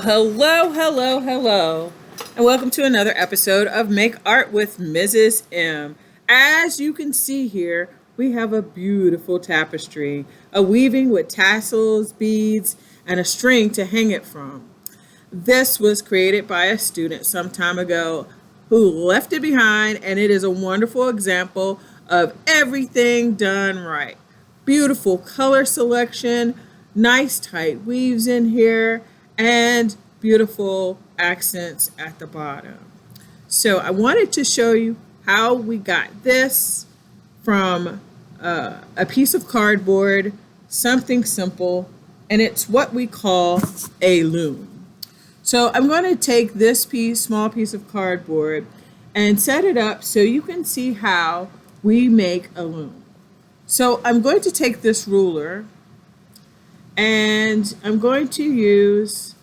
Hello, and welcome to another episode of Make Art with Mrs. M. As you can see here, we have a beautiful tapestry, a weaving with tassels, beads, and a string to hang it from. This was created by a student some time ago who left it behind, and it is a wonderful example of everything done right. Beautiful color selection, nice tight weaves in here, and beautiful accents at the bottom. So I wanted to show you how we got this from a piece of cardboard, something simple, and it's what we call a loom. So I'm going to take this small piece of cardboard and set it up so you can see how we make a loom. So I'm going to take this ruler and I'm going to use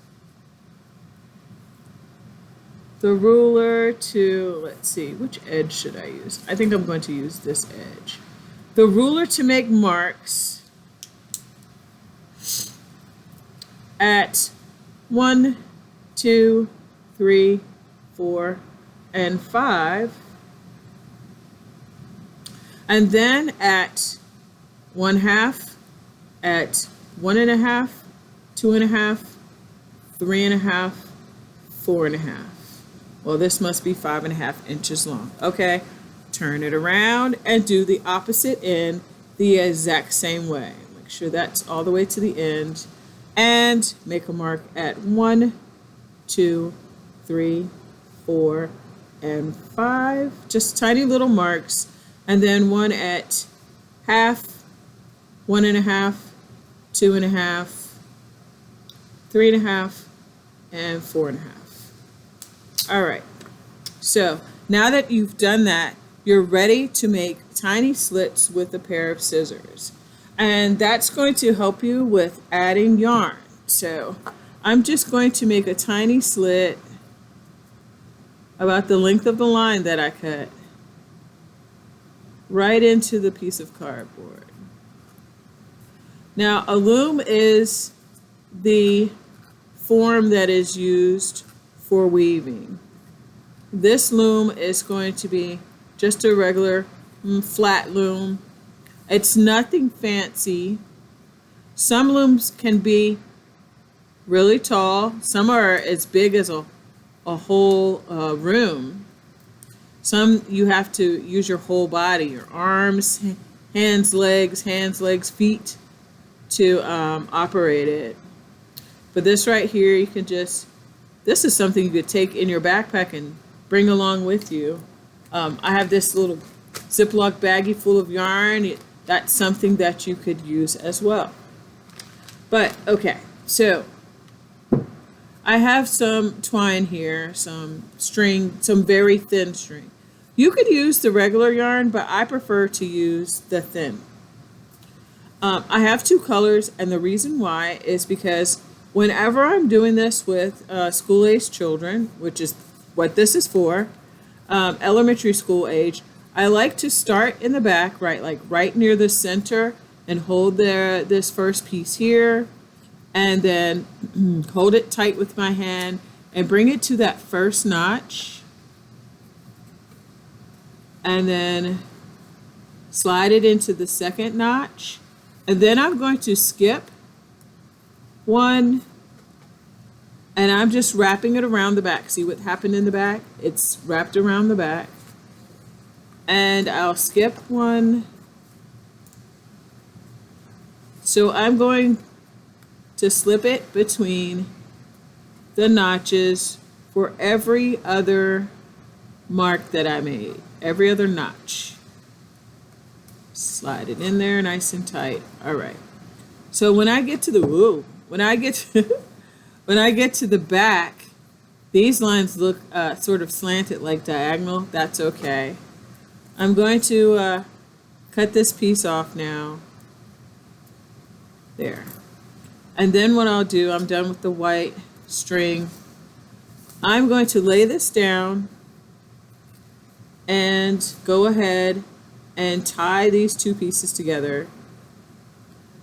the ruler to, let's see, which edge should I use? I think I'm going to use this edge. The ruler to make marks at 1, 2, 3, 4, and 5. And then at 1/2, at 1.5, 2.5, 3.5, 4.5. Well, this must be 5.5 inches long. Okay, turn it around and do the opposite end the exact same way. Make sure that's all the way to the end and make a mark at 1, 2, 3, 4, and 5. Just tiny little marks, and then one at 1/2, 1.5, 2.5, 3.5, and 4.5. All right, so now that you've done that, you're ready to make tiny slits with a pair of scissors. And that's going to help you with adding yarn. So I'm just going to make a tiny slit about the length of the line that I cut right into the piece of cardboard. Now, a loom is the form that is used for weaving. This loom is going to be just a regular flat loom. It's nothing fancy. Some looms can be really tall. Some are as big as a whole room. Some you have to use your whole body, your arms, hands, legs, feet to operate it. But this right here, you can just, this is something you could take in your backpack and bring along with you. I have this little Ziploc baggie full of yarn. That's something that you could use as well. But okay, so I have some twine here, some string, some very thin string. You could use the regular yarn, but I prefer to use the thin. I have two colors, and the reason why is because whenever I'm doing this with school-age children, which is what this is for, elementary school age, I like to start in the back, right near the center, and hold this first piece here, and then hold it tight with my hand and bring it to that first notch, and then slide it into the second notch, and then I'm going to skip one, and I'm just wrapping it around the back. See what happened in the back? It's wrapped around the back. And I'll skip one. So I'm going to slip it between the notches for every other mark that I made, every other notch. Slide it in there nice and tight. All right. So when I get to the when I get to the back, these lines look sort of slanted, like diagonal. That's okay. I'm going to cut this piece off now. There. And then what I'll do, I'm done with the white string. I'm going to lay this down and go ahead and tie these two pieces together.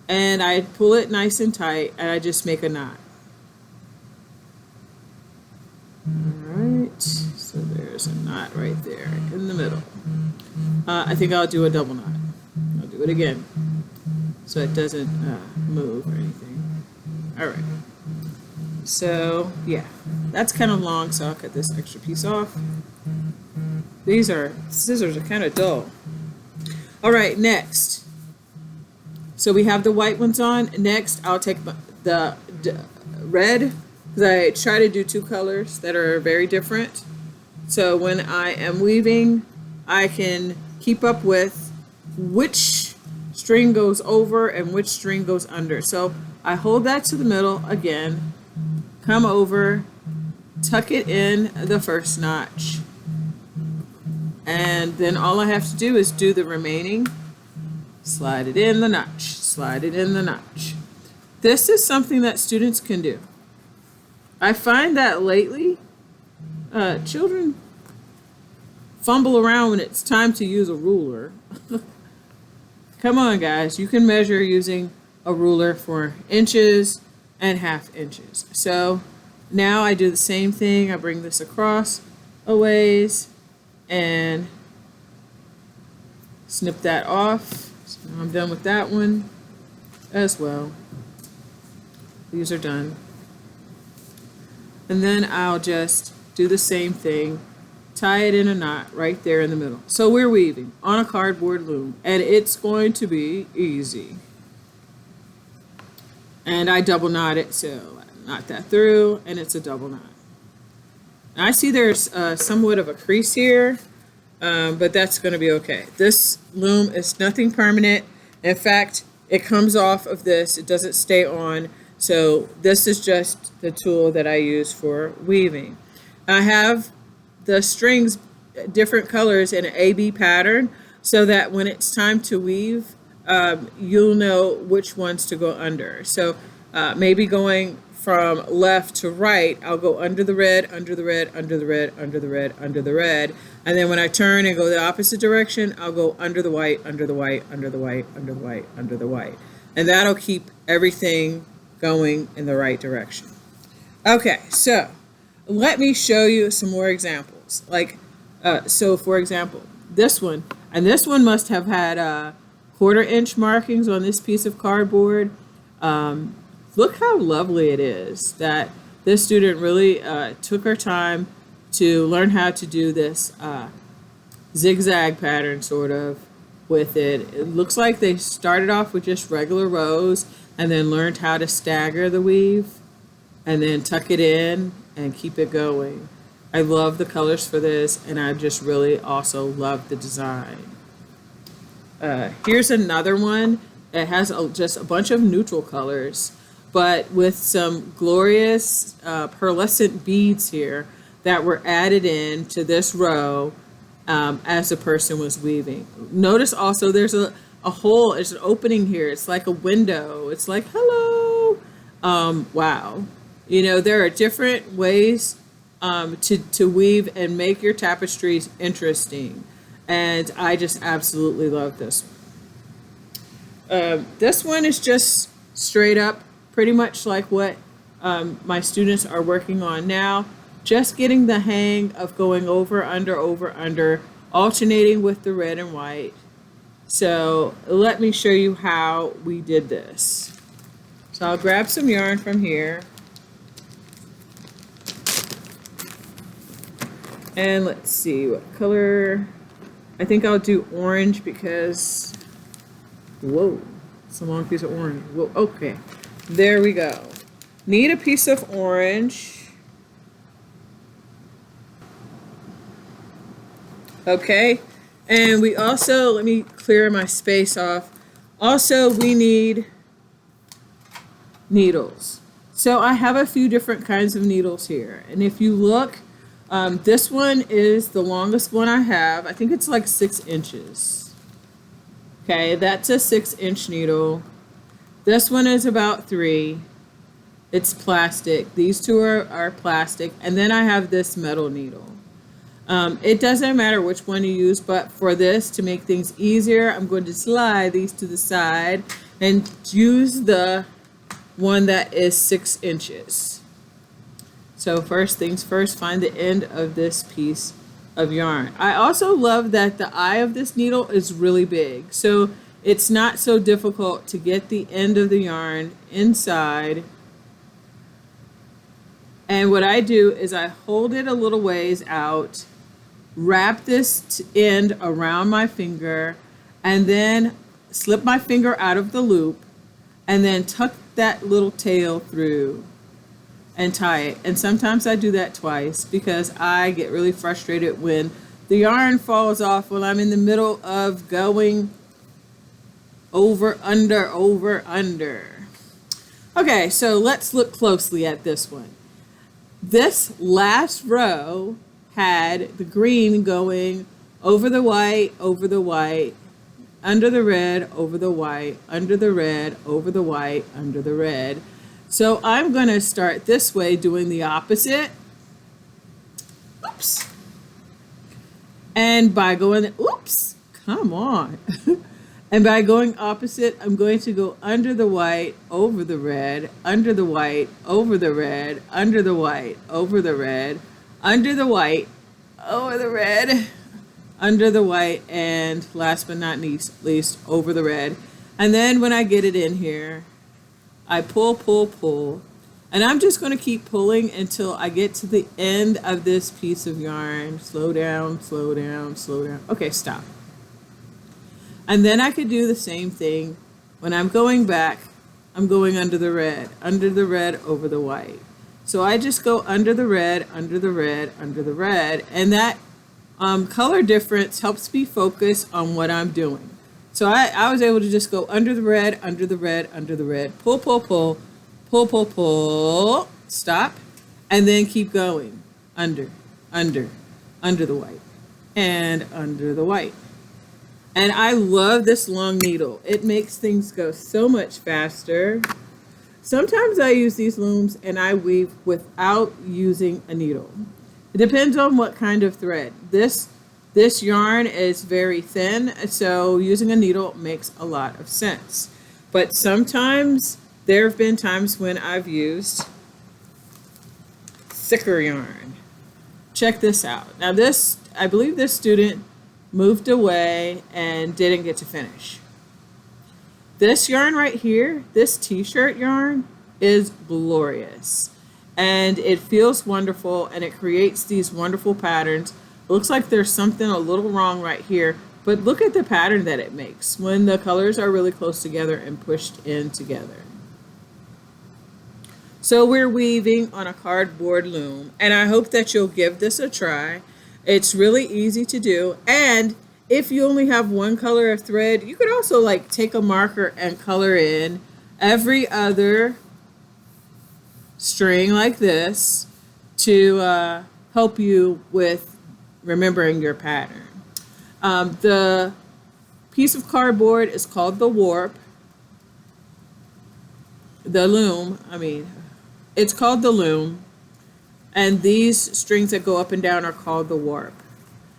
And I pull it nice and tight, and I just make a knot. Alright, so there's a knot right there in the middle. I think I'll do a double knot. I'll do it again so it doesn't move or anything. Alright, so yeah, that's kind of long, so I'll cut this extra piece off. These scissors are kind of dull. Alright, next. So we have the white ones on. Next, I'll take the red, because I try to do two colors that are very different. So when I am weaving, I can keep up with which string goes over and which string goes under. So I hold that to the middle again, come over, tuck it in the first notch. And then all I have to do is do the remaining. Slide it in the notch, slide it in the notch. This is something that students can do. I find that lately, children fumble around when it's time to use a ruler. Come on, guys, you can measure using a ruler for inches and half inches. So now I do the same thing. I bring this across a ways and snip that off. So I'm done with that one as well. These are done. And then I'll just do the same thing, tie it in a knot right there in the middle. So we're weaving on a cardboard loom, and it's going to be easy. And I double knot it, so I knot that through, and it's a double knot. I see there's somewhat of a crease here, but that's going to be okay. This loom is nothing permanent. In fact, it comes off of this. It doesn't stay on. So this is just the tool that I use for weaving. I have the strings different colors in an A-B pattern so that when it's time to weave, you'll know which ones to go under. So maybe going from left to right, I'll go under the red, under the red, under the red, under the red, under the red. And then when I turn and go the opposite direction, I'll go under the white, under the white, under the white, under the white, under the white. And that'll keep everything going in the right direction. Okay, so let me show you some more examples. Like, so for example, this one, and this one must have had 1/4 inch markings on this piece of cardboard. Look how lovely it is that this student really took her time to learn how to do this zigzag pattern sort of with it. It looks like they started off with just regular rows and then learned how to stagger the weave and then tuck it in and keep it going. I love the colors for this, and I just really also love the design. Here's another one. It has just a bunch of neutral colors, but with some glorious pearlescent beads here that were added in to this row as the person was weaving. Notice also there's a hole, there's an opening here. It's like a window. It's like, hello. Wow. You know, there are different ways to weave and make your tapestries interesting. And I just absolutely love this one. This one is just straight up, pretty much like what my students are working on now. Just getting the hang of going over, under, alternating with the red and white. So let me show you how we did this. So I'll grab some yarn from here. And let's see what color. I think I'll do orange because, whoa, it's a long piece of orange. Whoa, okay, there we go. Need a piece of orange. Okay, and we also, let me clear my space off. Also, we need needles. So I have a few different kinds of needles here. And if you look, this one is the longest one I have. I think it's like 6 inches. Okay, that's a 6-inch needle. This one is about 3. It's plastic. These two are plastic. And then I have this metal needle. It doesn't matter which one you use, but for this, to make things easier, I'm going to slide these to the side and use the one that is 6 inches. So first things first, find the end of this piece of yarn. I also love that the eye of this needle is really big. So it's not so difficult to get the end of the yarn inside. And what I do is I hold it a little ways out, wrap this end around my finger, and then slip my finger out of the loop, and then tuck that little tail through and tie it. And sometimes I do that twice because I get really frustrated when the yarn falls off when I'm in the middle of going over, under, over, under. Okay, so let's look closely at this one. This last row had the green going over the white, under the red, over the white, under the red, over the white, under the red. So I'm going to start this way doing the opposite. Oops. And by going, oops, come on. And by going opposite, I'm going to go under the white, over the red, under the white, over the red, under the white, over the red, under the white, over the red, under the white, and last but not least, over the red. And then when I get it in here, I pull, pull, pull, and I'm just going to keep pulling until I get to the end of this piece of yarn. Slow down, slow down, slow down. Okay, stop. And then I could do the same thing. When I'm going back, I'm going under the red, over the white. So I just go under the red, under the red, under the red, and that color difference helps me focus on what I'm doing. So I was able to just go under the red, under the red, under the red, pull, pull, pull, pull, pull, pull, stop, and then keep going. Under, under, under the white, and under the white. And I love this long needle. It makes things go so much faster. Sometimes I use these looms and I weave without using a needle. It depends on what kind of thread. This yarn is very thin, so using a needle makes a lot of sense. But sometimes there have been times when I've used thicker yarn. Check this out. Now this, I believe this student moved away and didn't get to finish. This yarn right here, this t-shirt yarn, is glorious. And it feels wonderful and it creates these wonderful patterns. It looks like there's something a little wrong right here, but look at the pattern that it makes when the colors are really close together and pushed in together. So we're weaving on a cardboard loom, and I hope that you'll give this a try. It's really easy to do, and if you only have one color of thread, you could also like take a marker and color in every other string like this to help you with remembering your pattern. The piece of cardboard is called the warp. The loom, it's called the loom. And these strings that go up and down are called the warp.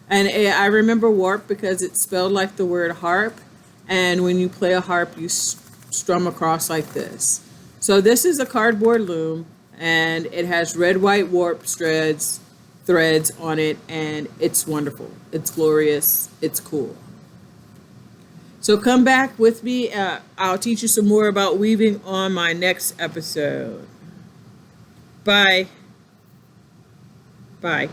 And I remember warp because it's spelled like the word harp. And when you play a harp, you strum across like this. So this is a cardboard loom, and it has red, white warp threads on it, and it's wonderful. It's glorious. It's cool. So come back with me. I'll teach you some more about weaving on my next episode. Bye. Bye.